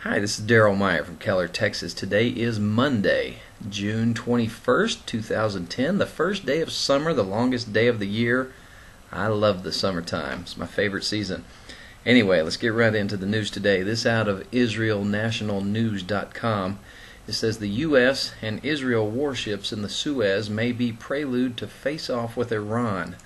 Hi, this is Daryl Meyer from Keller, Texas. Today is Monday, June 21st, 2010, the first day of summer, the longest day of the year. I love the summertime. It's my favorite season. Anyway, let's get right into the news today. This out of IsraelNationalNews.com. It says the U.S. and Israel warships in the Suez may be prelude to face off with Iran.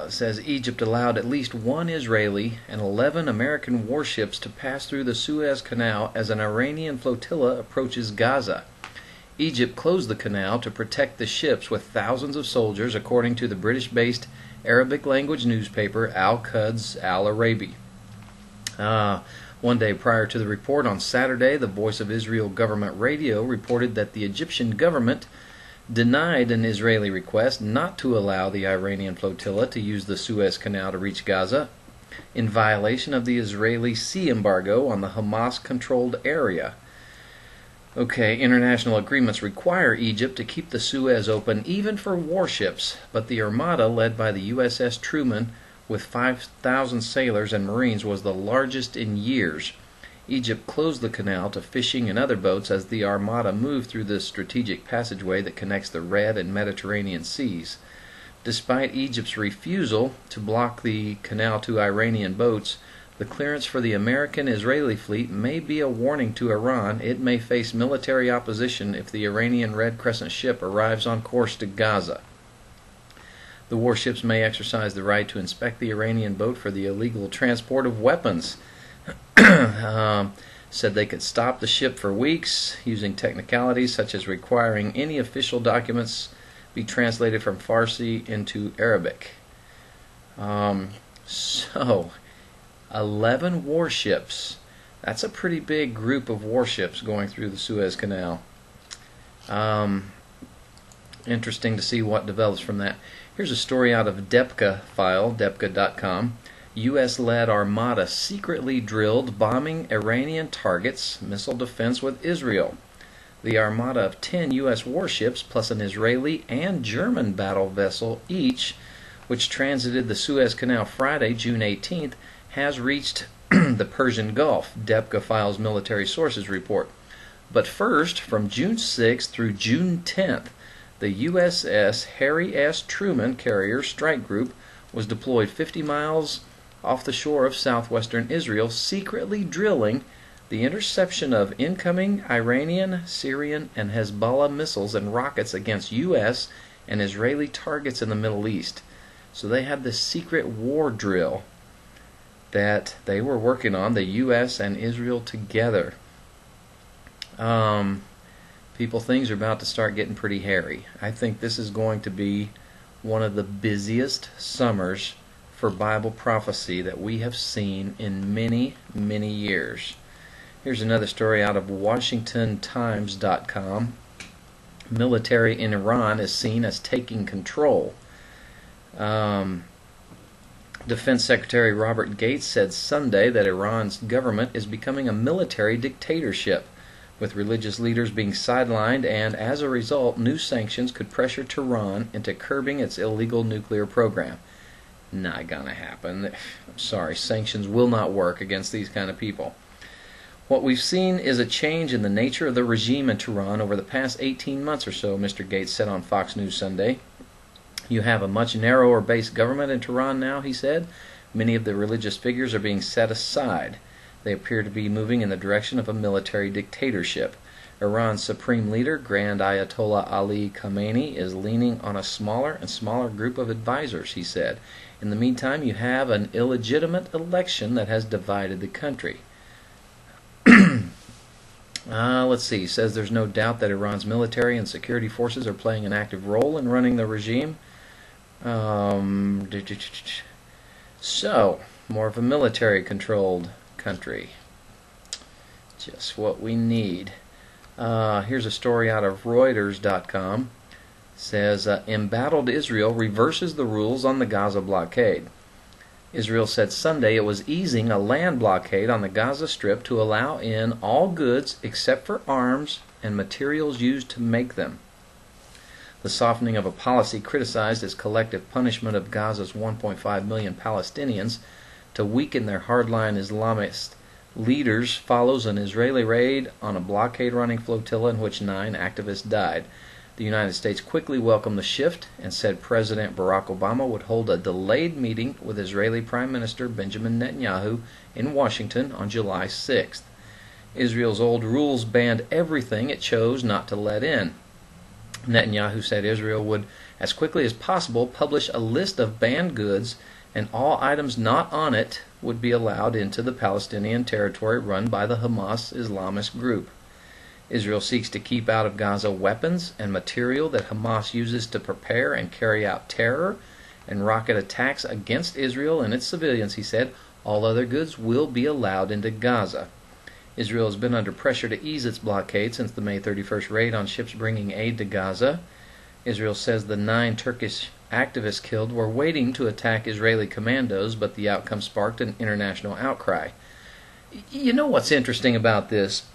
Says Egypt allowed at least one Israeli and 11 American warships to pass through the Suez Canal as an Iranian flotilla approaches Gaza. Egypt closed the canal to protect the ships with thousands of soldiers, according to the British-based Arabic-language newspaper Al-Quds Al-Arabi. One day prior to the report, on Saturday, the Voice of Israel government radio reported that the Egyptian government denied an Israeli request not to allow the Iranian flotilla to use the Suez Canal to reach Gaza, in violation of the Israeli sea embargo on the Hamas-controlled area. International agreements require Egypt to keep the Suez open even for warships, but the armada led by the USS Truman with 5,000 sailors and Marines was the largest in years. Egypt closed the canal to fishing and other boats as the armada moved through the strategic passageway that connects the Red and Mediterranean seas. Despite Egypt's refusal to block the canal to Iranian boats, the clearance for the American-Israeli fleet may be a warning to Iran. It may face military opposition if the Iranian Red Crescent ship arrives on course to Gaza. The warships may exercise the right to inspect the Iranian boat for the illegal transport of weapons. Said they could stop the ship for weeks using technicalities such as requiring any official documents be translated from Farsi into Arabic. 11 warships. That's a pretty big group of warships going through the Suez Canal. Interesting to see what develops from that. Here's a story out of Depka.com. U.S.-led armada secretly drilled bombing Iranian targets, missile defense with Israel. The armada of 10 U.S. warships plus an Israeli and German battle vessel each, which transited the Suez Canal Friday, June 18th, has reached the Persian Gulf, Depka files military sources report. But first, from June 6th through June 10th, the USS Harry S. Truman carrier strike group was deployed 50 miles off the shore of southwestern Israel, secretly drilling the interception of incoming Iranian, Syrian, and Hezbollah missiles and rockets against U.S. and Israeli targets in the Middle East. So they had this secret war drill that they were working on, the U.S. and Israel together. Things are about to start getting pretty hairy. I think this is going to be one of the busiest summers for Bible prophecy that we have seen in many, many years. Here's another story out of WashingtonTimes.com. Military in Iran is seen as taking control. Defense Secretary Robert Gates said Sunday that Iran's government is becoming a military dictatorship, with religious leaders being sidelined, and as a result, new sanctions could pressure Tehran into curbing its illegal nuclear program. Not gonna happen. I'm sorry, sanctions will not work against these kind of people. What we've seen is a change in the nature of the regime in Tehran over the past 18 months or so, Mr. Gates said on Fox News Sunday. You have a much narrower based government in Tehran now, he said. Many of the religious figures are being set aside. They appear to be moving in the direction of a military dictatorship. Iran's supreme leader, Grand Ayatollah Ali Khamenei, is leaning on a smaller and smaller group of advisors, he said. In the meantime, you have an illegitimate election that has divided the country. Let's see. He says there's no doubt that Iran's military and security forces are playing an active role in running the regime. So, more of a military-controlled country. Just what we need. Here's a story out of Reuters.com. Says, embattled Israel reverses the rules on the Gaza blockade. Israel said Sunday it was easing a land blockade on the Gaza Strip to allow in all goods except for arms and materials used to make them. The softening of a policy criticized as collective punishment of Gaza's 1.5 million Palestinians to weaken their hardline Islamist leaders follows an Israeli raid on a blockade-running flotilla in which 9 activists died. The United States quickly welcomed the shift and said President Barack Obama would hold a delayed meeting with Israeli Prime Minister Benjamin Netanyahu in Washington on July 6th. Israel's old rules banned everything it chose not to let in. Netanyahu said Israel would, as quickly as possible, publish a list of banned goods, and all items not on it would be allowed into the Palestinian territory run by the Hamas Islamist group. Israel seeks to keep out of Gaza weapons and material that Hamas uses to prepare and carry out terror and rocket attacks against Israel and its civilians, he said. All other goods will be allowed into Gaza. Israel has been under pressure to ease its blockade since the May 31st raid on ships bringing aid to Gaza. Israel says the 9 Turkish activists killed were waiting to attack Israeli commandos, but the outcome sparked an international outcry. You know what's interesting about this?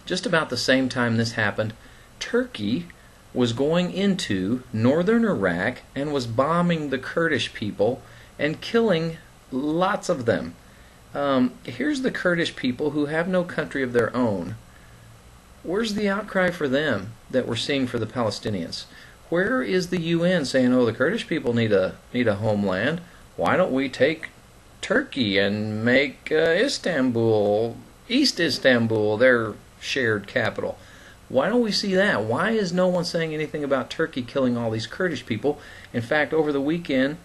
Just about the same time this happened, Turkey was going into northern Iraq and was bombing the Kurdish people and killing lots of them. Here's the Kurdish people who have no country of their own. Where's the outcry for them that we're seeing for the Palestinians? Where is the UN saying, oh, the Kurdish people need a homeland? Why don't we take Turkey and make Istanbul, East Istanbul, their shared capital? Why don't we see that? Why is no one saying anything about Turkey killing all these Kurdish people? In fact, over the weekend,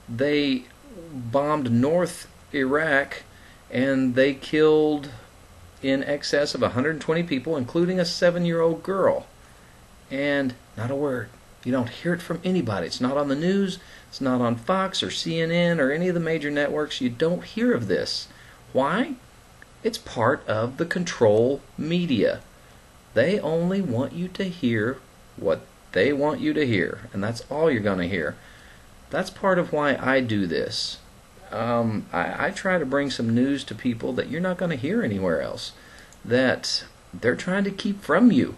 they bombed North Iraq and they killed in excess of 120 people, including a 7-year-old girl. And not a word. You don't hear it from anybody. It's not on the news. It's not on Fox or CNN or any of the major networks. You don't hear of this. Why? It's part of the control media. They only want you to hear what they want you to hear, and that's all you're going to hear. That's part of why I do this. I try to bring some news to people that you're not going to hear anywhere else, that they're trying to keep from you.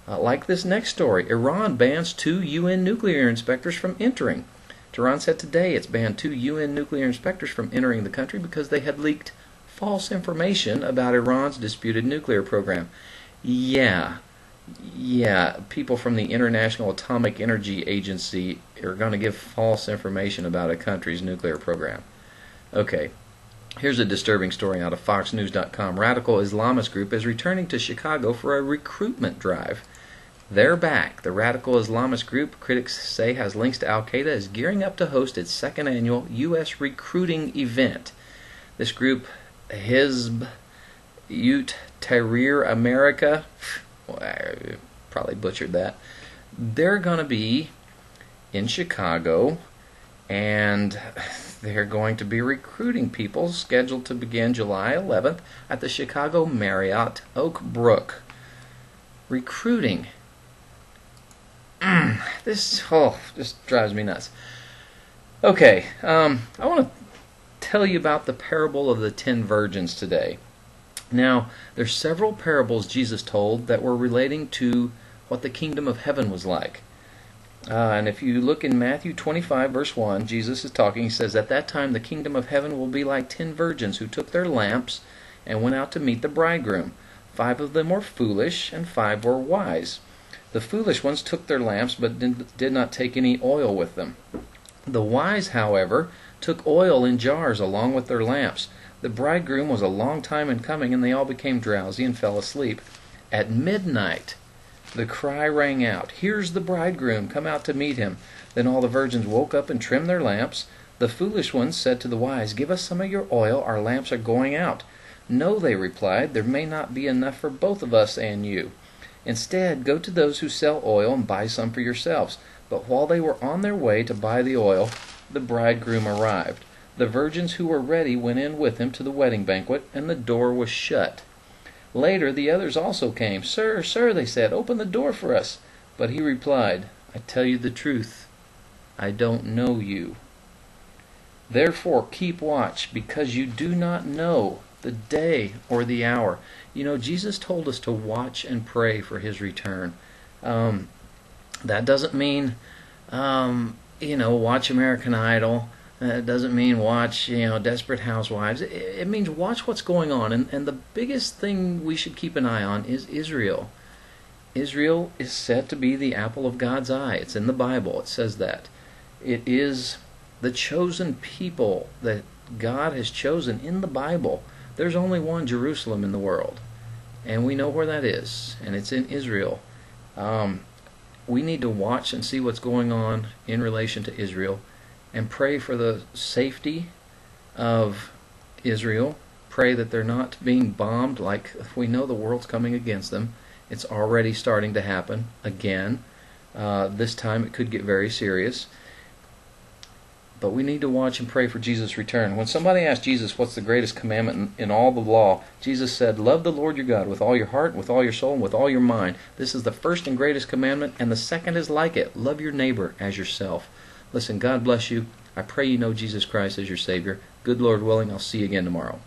Like this next story, Iran bans 2 UN nuclear inspectors from entering. Tehran said today it's banned 2 UN nuclear inspectors from entering the country because they had leaked false information about Iran's disputed nuclear program. Yeah, people from the International Atomic Energy Agency are going to give false information about a country's nuclear program. Okay, here's a disturbing story out of FoxNews.com. Radical Islamist group is returning to Chicago for a recruitment drive. They're back. The Radical Islamist group, critics say, has links to Al-Qaeda, is gearing up to host its 2nd annual U.S. recruiting event. This group, Hizb ut-Tahrir America, well, I probably butchered that. They're going to be in Chicago, and they're going to be recruiting people, scheduled to begin July 11th at the Chicago Marriott Oak Brook. Recruiting. This just drives me nuts. Okay, I want to tell you about the parable of the 10 virgins today. Now, there's several parables Jesus told that were relating to what the kingdom of heaven was like. And if you look in Matthew 25, verse 1, Jesus is talking. He says, at that time the kingdom of heaven will be like 10 virgins who took their lamps and went out to meet the bridegroom. 5 of them were foolish, and 5 were wise. The foolish ones took their lamps, but did not take any oil with them. The wise, however, took oil in jars along with their lamps. The bridegroom was a long time in coming, and they all became drowsy and fell asleep. At midnight, the cry rang out, here's the bridegroom, come out to meet him. Then all the virgins woke up and trimmed their lamps. The foolish ones said to the wise, give us some of your oil, our lamps are going out. No, they replied, there may not be enough for both of us and you. Instead, go to those who sell oil and buy some for yourselves. But while they were on their way to buy the oil, the bridegroom arrived. The virgins who were ready went in with him to the wedding banquet, and the door was shut. Later the others also came. Sir, sir, they said, open the door for us. But he replied, I tell you the truth, I don't know you. Therefore keep watch, because you do not know the day or the hour. You know, Jesus told us to watch and pray for his return. That doesn't mean, watch American Idol. It doesn't mean watch, Desperate Housewives. It means watch what's going on. And the biggest thing we should keep an eye on is Israel. Israel is said to be the apple of God's eye. It's in the Bible. It says that. It is the chosen people that God has chosen in the Bible. There's only one Jerusalem in the world, and we know where that is, and it's in Israel. We need to watch and see what's going on in relation to Israel and pray for the safety of Israel. Pray that they're not being bombed like we know the world's coming against them. It's already starting to happen again. This time it could get very serious. But we need to watch and pray for Jesus' return. When somebody asked Jesus what's the greatest commandment in all the law, Jesus said, love the Lord your God with all your heart, with all your soul, and with all your mind. This is the first and greatest commandment, and the second is like it. Love your neighbor as yourself. Listen, God bless you. I pray you know Jesus Christ as your Savior. Good Lord willing, I'll see you again tomorrow.